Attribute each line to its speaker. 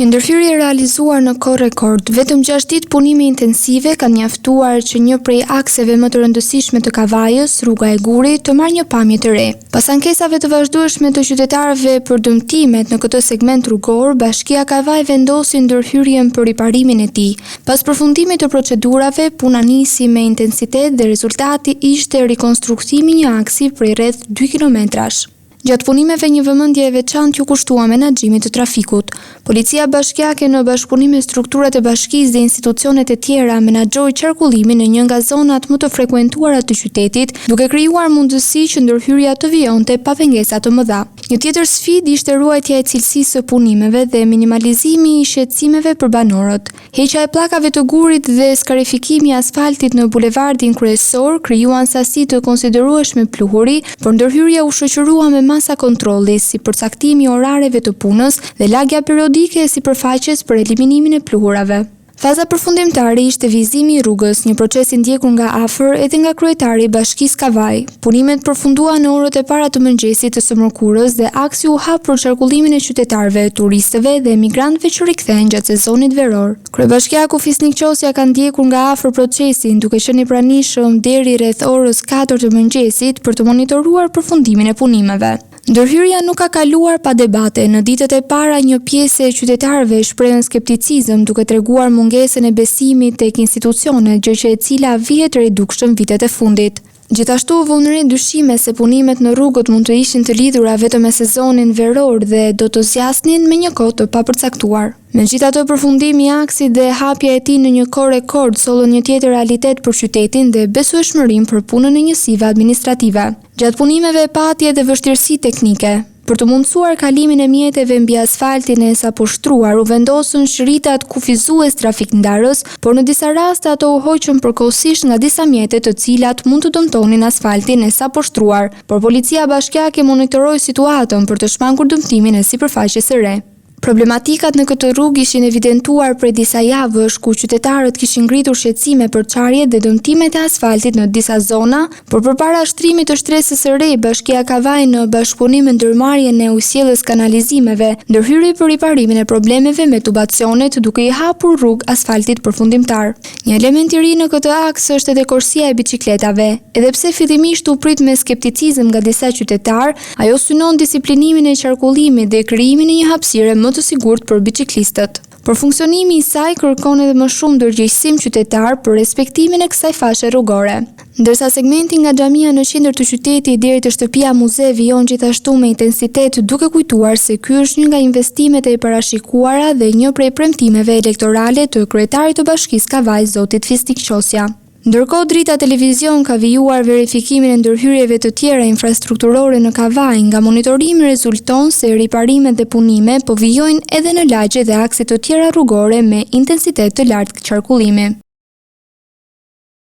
Speaker 1: Një ndërhyrje realizuar në kohë rekord, vetëm 6 ditë punime intensive kanë mjaftuar që një prej akseve më të rëndësishme të Kavajës, rruga e Gurit, të marrë një pamje të re. Pas ankesave të vazhdueshme të qytetarëve për dëmtimet në këtë segment rrugor, Bashkia Kavaj vendosi ndërhyrjen për riparimin e tij. Pas përfundimit të procedurave, puna nisi me intensitet dhe rezultati ishte rikonstruktimi i një aksi prej rreth 2 kilometrash. Gjatë punimeve një vëmendje e veçantë ju kushtua menaxhimit të trafikut. Policia bashkiake në bashkëpunim me strukturat e bashkisë dhe institucionet e tjera menaxhoi qarkullimin në një nga zonat më të frekuentuara të qytetit, duke krijuar mundësi që ndërhyrja të vijonte pa pengesa të mëdha. Një tjetër sfidë ishte ruajtja e cilësisë së punimeve dhe minimalizimi i shqetësimeve për banorët. Heqja e pllakave të Gurit dhe skarifikimi i asfaltit në bulevardin kryesor krijuan sasi të konsiderueshme pluhuri, por ndërhyrja u shoqërua me masa kontrolli, si përcaktimi i orareve të punës dhe lagja periodike e sipërfaqes për eliminimin e pluhurave. Faza përfundimtare ishte vizimi i rrugës, një proces i ndjekur nga afër edhe nga kryetari i Bashkisë Kavaj. Punimet përfunduan në orët e para të mëngjesit të së mërkurës dhe aksi u hap për qarkullimin e qytetarëve, turistëve dhe emigrantëve që rikthehen gjatë sezonit veror. Kryebashkiaku Fisnik Qosja ka ndjekur nga afër procesin, duke qenë i pranishëm deri rreth orës 4 të mëngjesit për të monitoruar përfundimin e punimeve. Ndërhyrja nuk ka kaluar pa debate. Në ditët e para një pjesë e qytetarëve shprehën skepticizëm duke treguar mungesën e besimit tek institucionet, gjë që e cila vihet redukshëm vitet e fundit. Gjithashtu vënë re dyshime se punimet në rrugët mund të ishin të lidhura vetëm me sezonin veror dhe do të zgjasnin me një kohë të papërcaktuar. Megjithatë, përfundimi i aksit dhe hapja e tij në një kohë rekord sollën një tjetër realitet për qytetin dhe besueshmërinë për punën e njësive administrative. Gjatë punimeve pati edhe vështirësi teknike. Për të mundësuar kalimin e mjeteve mbi asfaltin e saposhtruar, u vendosën shëritat kufizues trafikndarës, por në disa raste ato u hoqën përkohësisht nga disa mjete të cilat mund të dëmtonin asfaltin e saposhtruar, por policia bashkiake monitoroi situatën për të shmangur dëmtimin e sipërfaqes së re. Problematikat në këtë rrugë ishin evidentuar prej disa javësh ku qytetarët kishin ngritur shqetësime për çarjet dhe dëmtimet e asfaltit në disa zona, por përpara shtrimit të shtresës së re, Bashkia Kavaj në bashkëpunim me ndërmarrjen e ujësjelljes kanalizimeve, ndërhyri për riparimin e problemeve me tubacionet duke i hapur rrugë asfaltit përfundimtar. Një element i ri në këtë aks është edhe korsia e biçikletave. Edhe pse fillimisht u prit me skepticizëm nga disa qytetarë, ajo synon disiplinimin e qarkullimit dhe krijimin e një hapësire më të sigurt për biçiklistët. Por funksionimi i saj kërkon edhe më shumë ndërgjegjësim qytetar për respektimin e kësaj fashe rrugore. Ndërsa segmenti nga xhamia në qendër të qytetit deri te shtëpia muze vijon gjithashtu me intensitet, duke kujtuar se ky është një nga investimet e parashikuara dhe një prej premtimeve elektorale të kryetarit të Bashkisë Kavaj, zotit Fisnik Qosja. Ndërkohë, Drita Televizion ka vijuar verifikimin e ndërhyrjeve të tjera infrastrukturore në Kavaj. Nga monitorimi rezulton se riparimet dhe punime po vijojnë edhe në lagje dhe akse të tjera rrugore me intensitet të lartë qarkullimi.